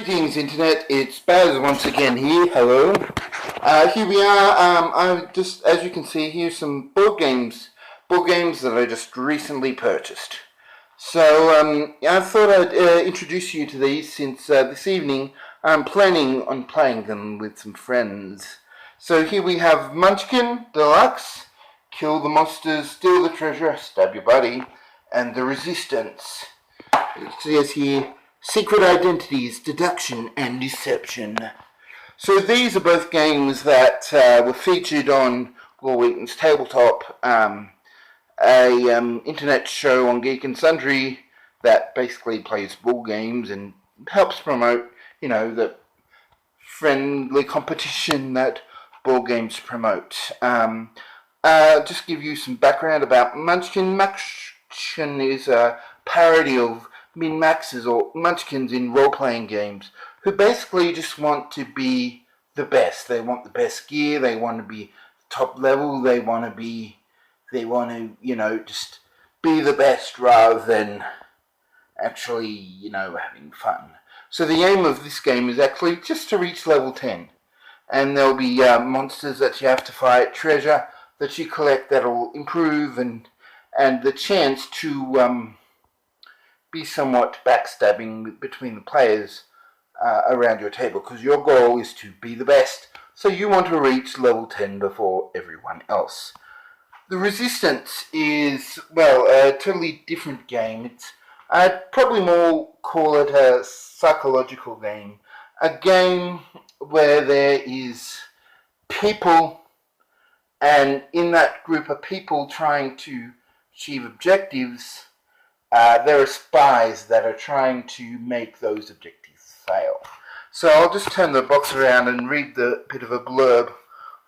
Greetings Internet, it's Baz once again here, hello. Here we are, as you can see, here's some board games that I just recently purchased. So I thought I'd introduce you to these since this evening I'm planning on playing them with some friends. So here we have Munchkin Deluxe, Kill the Monsters, Steal the Treasure, Stab Your Buddy, and The Resistance. It says here, Secret Identities, Deduction and Deception. So these are both games that were featured on Will Wheaton's Tabletop, internet show on Geek and Sundry that basically plays board games and helps promote, the friendly competition that board games promote. Just give you some background about Munchkin. Munchkin is a parody of min-maxes or munchkins in role-playing games who basically just want to be the best. They want the best gear, they want to be top level, they want to, just be the best rather than actually, having fun. So the aim of this game is actually just to reach level 10. And there'll be monsters that you have to fight, treasure that you collect that'll improve, and the chance to be somewhat backstabbing between the players around your table, because your goal is to be the best, so you want to reach level 10 before everyone else. The Resistance is, a totally different game. I'd probably more call it a psychological game. A game where there is people, and in that group of people trying to achieve objectives, there are spies that are trying to make those objectives fail. So I'll just turn the box around and read the bit of a blurb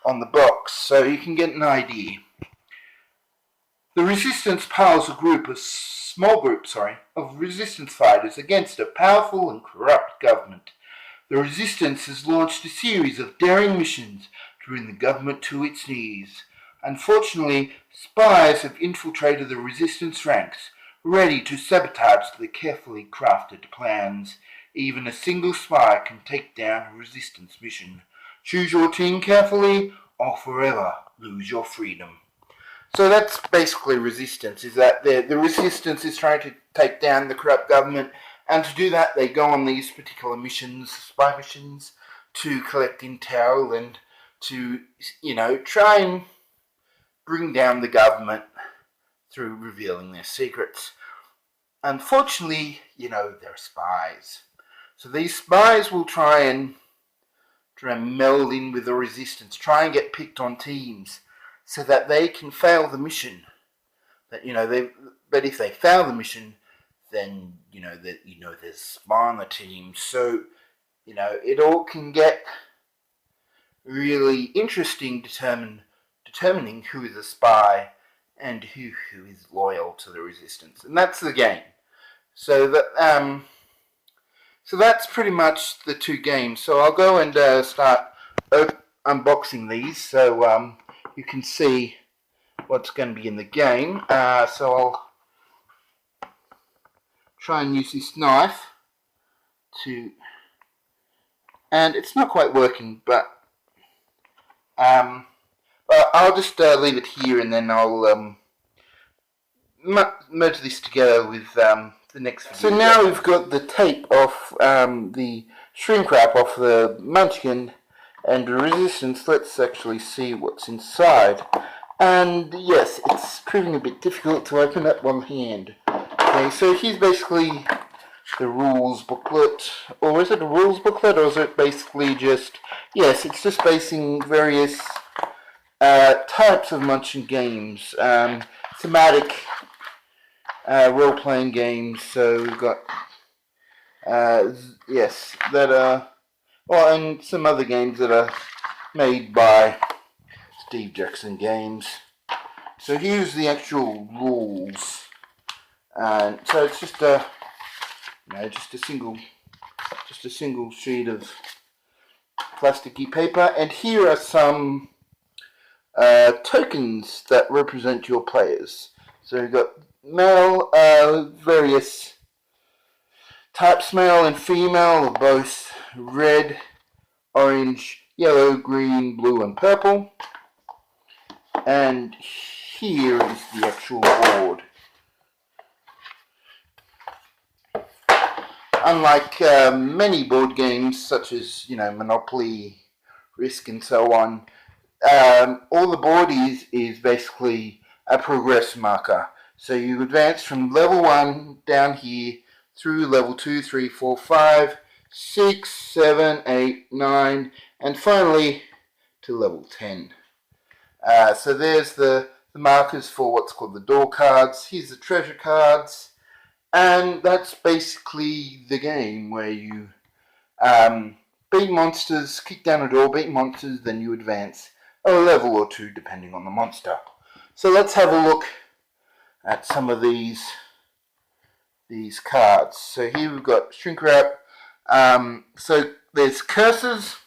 on the box so you can get an idea. The Resistance powers a small group of resistance fighters against a powerful and corrupt government. The Resistance has launched a series of daring missions to bring the government to its knees. Unfortunately, spies have infiltrated the Resistance ranks, ready to sabotage the carefully crafted plans. Even a single spy can take down a Resistance mission. Choose your team carefully, or forever lose your freedom. So that's basically Resistance, is that the Resistance is trying to take down the corrupt government, and to do that they go on these particular missions, spy missions, to collect intel and to, try and bring down the government through revealing their secrets. Unfortunately, they're spies. So these spies will try and meld in with the Resistance, try and get picked on teams so that they can fail the mission. But if they fail the mission, then there's a spy on the team. So it all can get really interesting determining who is a spy and who is loyal to the Resistance, and that's the game. So that's pretty much the two games. So I'll go and start unboxing these, so you can see what's going to be in the game. So I'll try and use this knife and it's not quite working, but I'll just leave it here, and then I'll merge this together with the next video. So now we've got the tape off, the shrink wrap off the Munchkin and the Resistance. Let's actually see what's inside. And yes, it's proving a bit difficult to open at one hand. Okay, so here's basically the rules booklet. Or is it a rules booklet, or is it basically just... Yes, it's just basing various types of Munchkin games, thematic role-playing games. So we've got and some other games that are made by Steve Jackson Games. So here's the actual rules, and so it's just a single sheet of plasticky paper, and here are some tokens that represent your players. So you've got various Types male and female are both red, orange, yellow, green, blue and purple. And here is the actual board. Unlike many board games such as, Monopoly, Risk and so on, all the board is basically a progress marker. So you advance from level 1 down here through level 2, 3, 4, 5, 6, 7, 8, 9, and finally to level 10. So there's the markers for what's called the door cards. Here's the treasure cards. And that's basically the game where you beat monsters, kick down a door, beat monsters, then you advance a level or two depending on the monster. So let's have a look at some of these cards. So here we've got shrink wrap. So there's curses.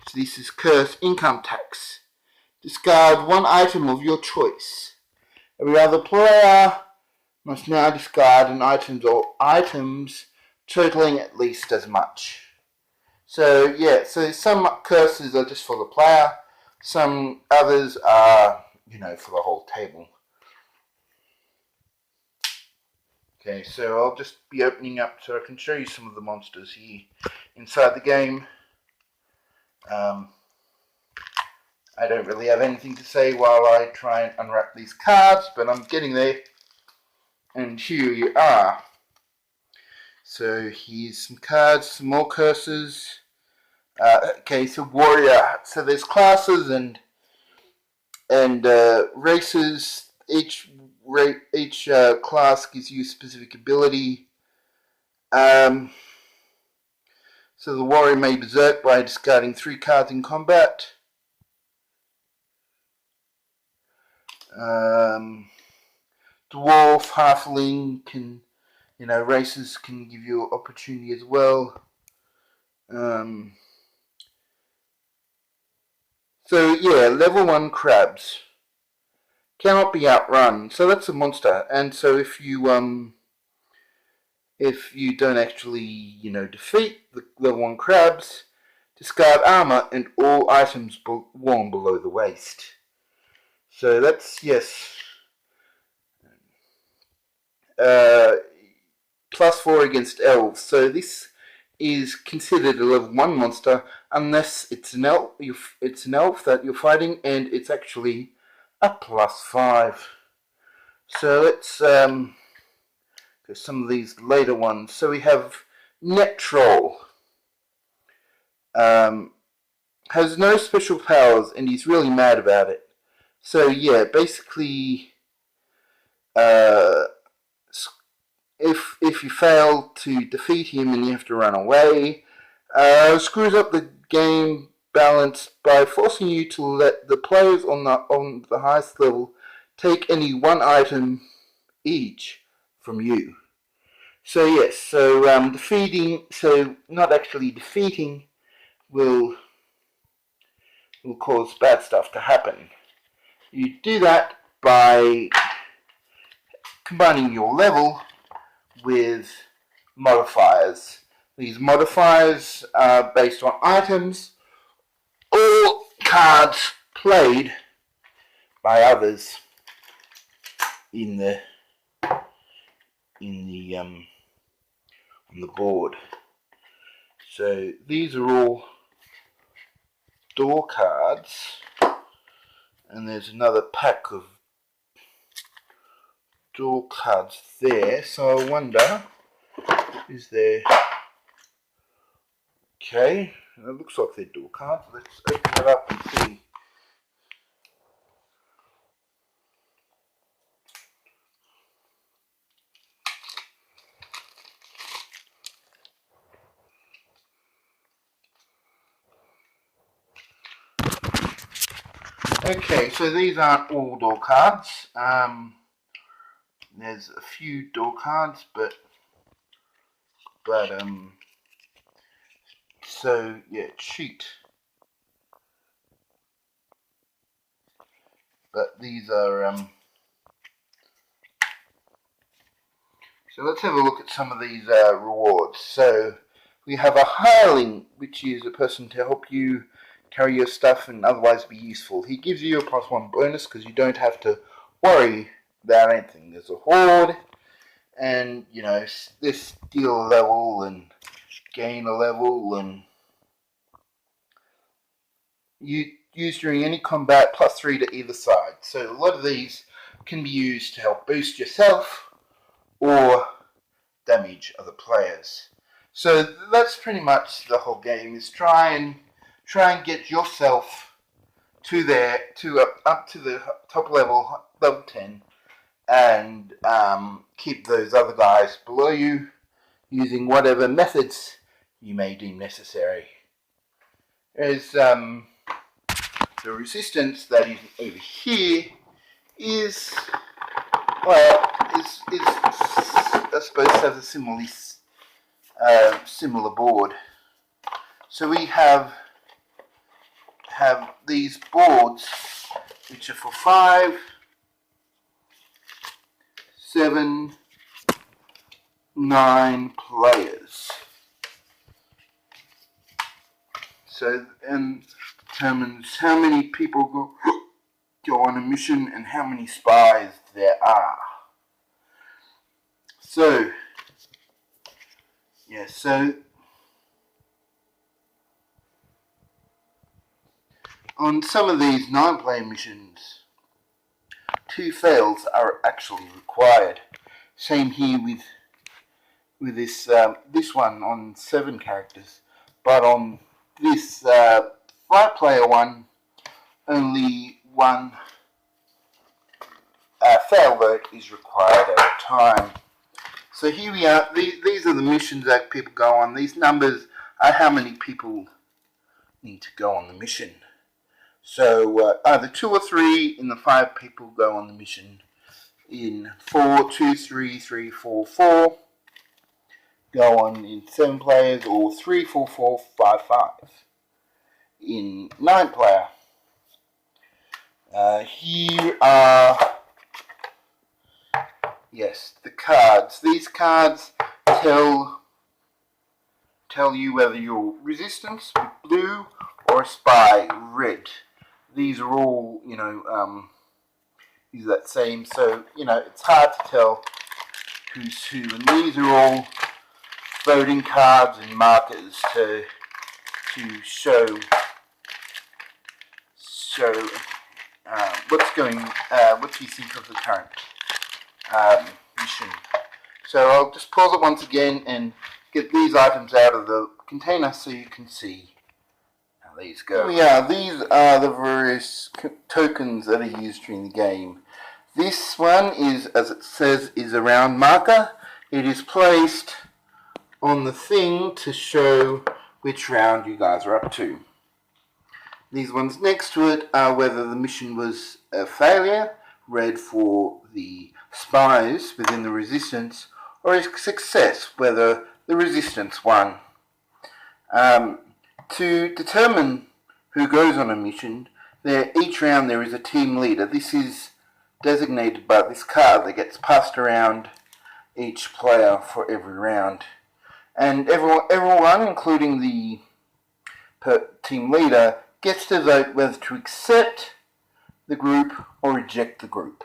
So this is curse income tax. Discard one item of your choice. Every other player must now discard an item or items totaling at least as much. So yeah, so some curses are just for the player, some others are, for the whole table. Okay, so I'll just be opening up so I can show you some of the monsters here inside the game. I don't really have anything to say while I try and unwrap these cards, but I'm getting there. And here you are. So here's some cards, some more curses. Okay, so warrior. So there's classes and races. Each class gives you a specific ability. So the warrior may berserk by discarding 3 cards in combat. Dwarf, halfling can, races can give you opportunity as well. So yeah, level 1 crabs cannot be outrun. So that's a monster, and so if you don't actually defeat the level 1 crabs, discard armor and all items worn below the waist. So that's yes. +4 against elves. So this is considered a level 1 monster unless it's an elf. It's an elf that you're fighting, and it's actually a +5. So let's go some of these later ones. So we have Net Troll. Has no special powers, and he's really mad about it. So yeah, basically, if you fail to defeat him and you have to run away, screws up the game balance by forcing you to let the players on the highest level take any one item each from you. So yes, so not actually defeating will cause bad stuff to happen. You do that by combining your level with modifiers. These modifiers are based on items or cards played by others on the board. So these are all door cards, and there's another pack of door cards there. So I wonder, is there? Okay, it looks like they're door cards. Let's open it up and see. Okay, so these aren't all door cards. There's a few door cards, but so yeah, cheat. But these are So let's have a look at some of these rewards. So we have a hireling, which is a person to help you carry your stuff and otherwise be useful. He gives you a +1 bonus because you don't have to worry about anything. There's a horde, and you know, this steal a level and gain a level, and you use during any combat +3 to either side. So a lot of these can be used to help boost yourself or damage other players. So that's pretty much the whole game, is try and get yourself up to the top level 10, and keep those other guys below you using whatever methods you may deem necessary. There's the resistance that is over here is, well, is I suppose has a similar board. So we have these boards which are for 5, 7, 9 players. So, and determines how many people go on a mission and how many spies there are. So, yeah, so on some of these 9-player missions, 2 fails are actually required. Same here with this one on 7 characters, but on this 5-player one, only 1 fail vote is required at a time. So here we are. These are the missions that people go on. These numbers are how many people need to go on the mission. So either 2 or 3 in the 5 people go on the mission. In 4, 2, 3, 3, 4, 4 go on in 7 players, or 3, 4, 4, 5, 5 in 9-player. Here are, yes, the cards. These cards tell you whether you're resistance with blue or a spy red. These are all, you know, use that same, so, you know, it's hard to tell who's who, and these are all voting cards and markers to show what do you think of the current mission. So I'll just pause it once again and get these items out of the container so you can see how these go. Yeah, these are the various tokens that are used during the game. This one is, as it says, is a round marker. It is placed on the thing to show which round you guys are up to. These ones next to it are whether the mission was a failure, red for the spies within the resistance, or a success, whether the resistance won. To determine who goes on a mission, each round there is a team leader. This is designated by this card that gets passed around each player for every round. And everyone, including the team leader, gets to vote whether to accept the group or reject the group.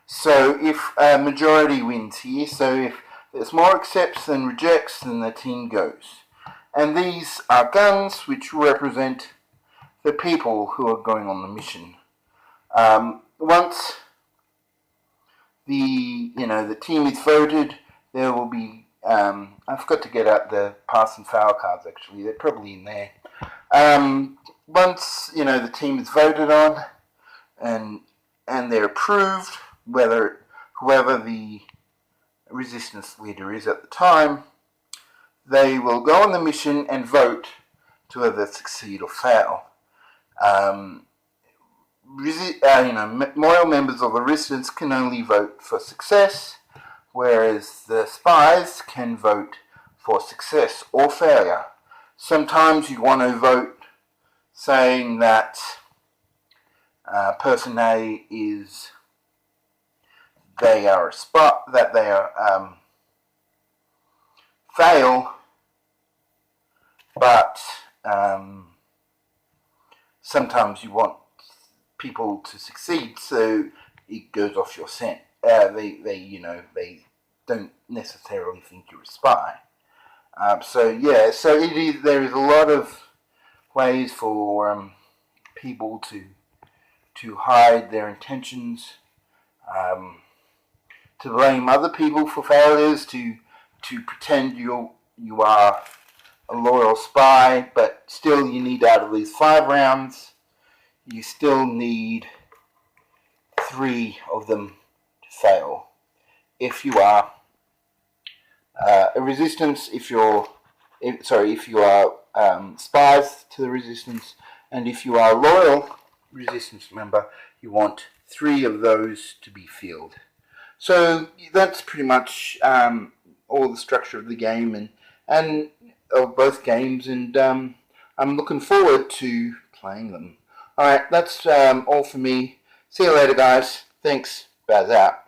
So if a majority wins here, so if there's more accepts than rejects, then the team goes. And these are guns, which represent the people who are going on the mission. Once the team is voted, there will be, I forgot to get out the pass and fail cards actually, they're probably in there. Once, the team is voted on and they're approved, whoever the resistance leader is at the time, they will go on the mission and vote to either succeed or fail. Loyal members of the resistance can only vote for success, whereas the spies can vote for success or failure. Sometimes you want to vote saying that person A is, they are a spy, that they are fail, but sometimes you want people to succeed, so it goes off your scent. They don't necessarily think you're a spy. So there is a lot of ways for people to hide their intentions, to blame other people for failures, to pretend you are a loyal spy, but still you need out of these 5 rounds, you still need 3 of them to fail. If you are a resistance, if you are spies to the resistance, and if you are a loyal resistance member, you want 3 of those to be fielded. So that's pretty much all the structure of the game and of both games, and I'm looking forward to playing them. Alright, that's all for me. See you later, guys. Thanks. Baz out.